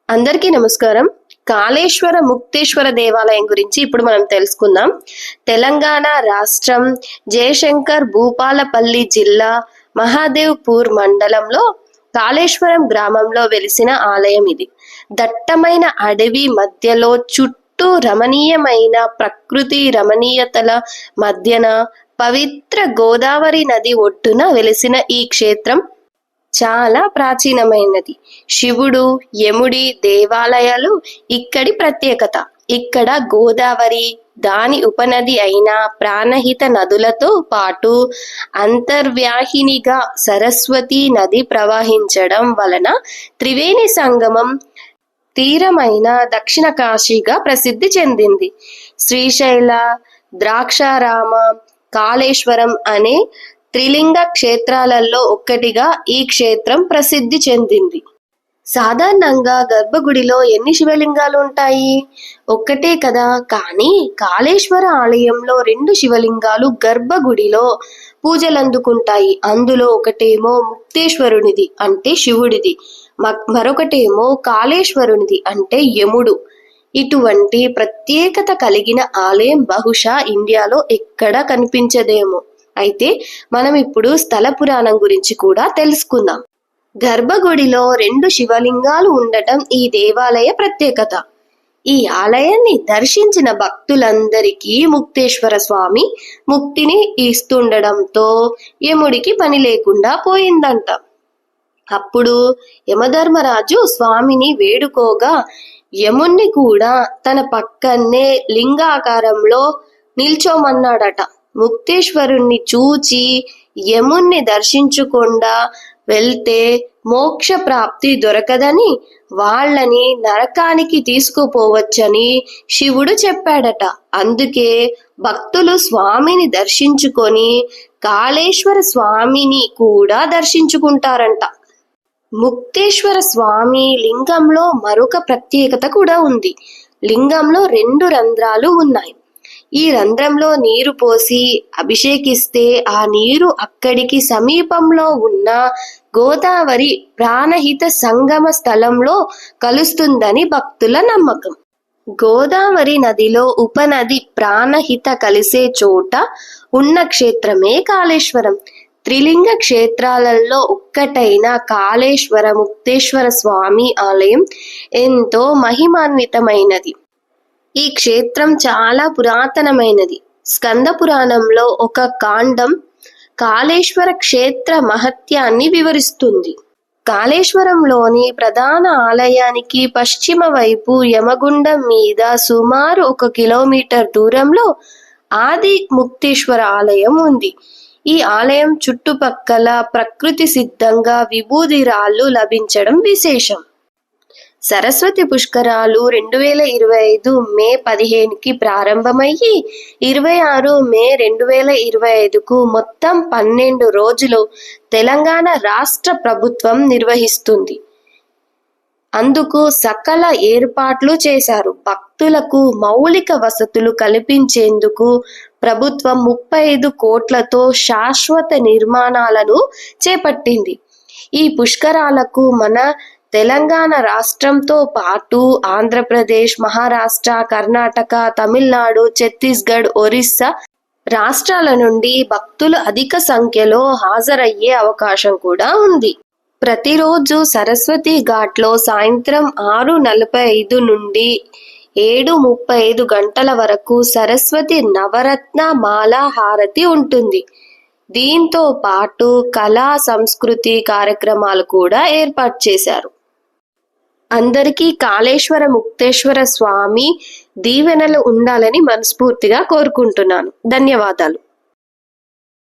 అందరికీ నమస్కారం. కాళేశ్వర ముక్తేశ్వర దేవాలయం గురించి ఇప్పుడు మనం తెలుసుకుందాం. తెలంగాణ రాష్ట్రం జయశంకర్ భూపాలపల్లి జిల్లా మహాదేవ్పూర్ మండలంలో కాళేశ్వరం గ్రామంలో వెలిసిన ఆలయం ఇది. దట్టమైన అడవి మధ్యలో చుట్టూ రమణీయమైన ప్రకృతి రమణీయతల మధ్యన పవిత్ర గోదావరి నది ఒడ్డున వెలిసిన ఈ క్షేత్రం చాలా ప్రాచీనమైనది. శివుడు, యముడి దేవాలయాలు ఇక్కడి ప్రత్యేకత. ఇక్కడ గోదావరి, దాని ఉపనది అయిన ప్రాణహిత నదులతో పాటు అంతర్వ్యాహినిగా సరస్వతి నది ప్రవహించడం వలన త్రివేణి సంగమం తీరమైన దక్షిణ కాశీగా ప్రసిద్ధి చెందింది. శ్రీశైల, ద్రాక్షారామ, కాళేశ్వరం అనే త్రిలింగ క్షేత్రాలలో ఒక్కటిగా ఈ క్షేత్రం ప్రసిద్ధి చెందింది. సాధారణంగా గర్భగుడిలో ఎన్ని శివలింగాలు ఉంటాయి? ఒక్కటే కదా. కానీ కాళేశ్వర ఆలయంలో 2 శివలింగాలు గర్భగుడిలో పూజలందుకుంటాయి. అందులో ఒకటేమో ముక్తేశ్వరునిది అంటే శివుడిది, మరొకటేమో కాళేశ్వరునిది అంటే యముడు. ఇటువంటి ప్రత్యేకత కలిగిన ఆలయం బహుశా ఇండియాలో ఎక్కడా కనిపించదేమో. అయితే మనం ఇప్పుడు స్థల పురాణం గురించి కూడా తెలుసుకుందాం. గర్భగుడిలో 2 శివలింగాలు ఉండటం ఈ దేవాలయ ప్రత్యేకత. ఈ ఆలయాన్ని దర్శించిన భక్తులందరికీ ముక్తేశ్వర స్వామి ముక్తిని ఇస్తుండడంతో యముడికి పని లేకుండా పోయిందంట. అప్పుడు యమధర్మరాజు స్వామిని వేడుకోగా యముణ్ణి కూడా తన పక్కనే లింగాకారంలో నిల్చోమన్నాడట. ముక్తేశ్వరుణ్ణి చూచి యముణ్ణి దర్శించకుండా వెళ్తే మోక్ష ప్రాప్తి దొరకదని, వాళ్ళని నరకానికి తీసుకుపోవచ్చని శివుడు చెప్పాడట. అందుకే భక్తులు స్వామిని దర్శించుకొని కాళేశ్వర స్వామిని కూడా దర్శించుకుంటారంట. ముక్తేశ్వర స్వామి లింగంలో మరొక ప్రత్యేకత కూడా ఉంది. లింగంలో 2 రంధ్రాలు ఉన్నాయి. ఈ రంధ్రంలో నీరు పోసి అభిషేకిస్తే ఆ నీరు అక్కడికి సమీపంలో ఉన్న గోదావరి ప్రాణహిత సంగమ స్థలంలో కలుస్తుందని భక్తుల నమ్మకం. గోదావరి నదిలో ఉపనది ప్రాణహిత కలిసే చోట ఉన్న క్షేత్రమే కాళేశ్వరం. త్రిలింగ క్షేత్రాలలో ఒక్కటైన కాళేశ్వర ముక్తేశ్వర స్వామి ఆలయం ఎంతో మహిమాన్వితమైనది. ఈ క్షేత్రం చాలా పురాతనమైనది. స్కంద పురాణంలో ఒక కాండం కాళేశ్వర క్షేత్ర మహత్యాన్ని వివరిస్తుంది. కాళేశ్వరంలోని ప్రధాన ఆలయానికి పశ్చిమ వైపు యమగుండం మీద సుమారు 1 కిలోమీటర్ దూరంలో ఆది ముక్తేశ్వర ఆలయం ఉంది. ఈ ఆలయం చుట్టుపక్కల ప్రకృతి సిద్ధంగా విభూది రాళ్ళు లభించడం విశేషం. సరస్వతి పుష్కరాలు 2025 మే 15కి ప్రారంభమయ్యి 26 మే 2025కు మొత్తం 12 రోజులు తెలంగాణ రాష్ట్ర ప్రభుత్వం నిర్వహిస్తుంది. అందుకు సకల ఏర్పాట్లు చేశారు. భక్తులకు మౌలిక వసతులు కల్పించేందుకు ప్రభుత్వం 35 కోట్లతో శాశ్వత నిర్మాణాలను చేపట్టింది. ఈ పుష్కరాలకు మన తెలంగాణ రాష్ట్రంతో పాటు ఆంధ్రప్రదేశ్, మహారాష్ట్ర, కర్ణాటక, తమిళనాడు, ఛత్తీస్గఢ్, ఒరిస్సా రాష్ట్రాల నుండి భక్తులు అధిక సంఖ్యలో హాజరయ్యే అవకాశం కూడా ఉంది. ప్రతిరోజు సరస్వతి ఘాట్లో సాయంత్రం 6:45 నుండి 7:35 గంటల వరకు సరస్వతి నవరత్న మాల హారతి ఉంటుంది. దీంతో పాటు కళా సంస్కృతి కార్యక్రమాలు కూడా ఏర్పాటు చేశారు. అందరికీ కాళేశ్వర ముక్తేశ్వర స్వామి దీవెనలు ఉండాలని మనస్ఫూర్తిగా కోరుకుంటున్నాను. ధన్యవాదాలు.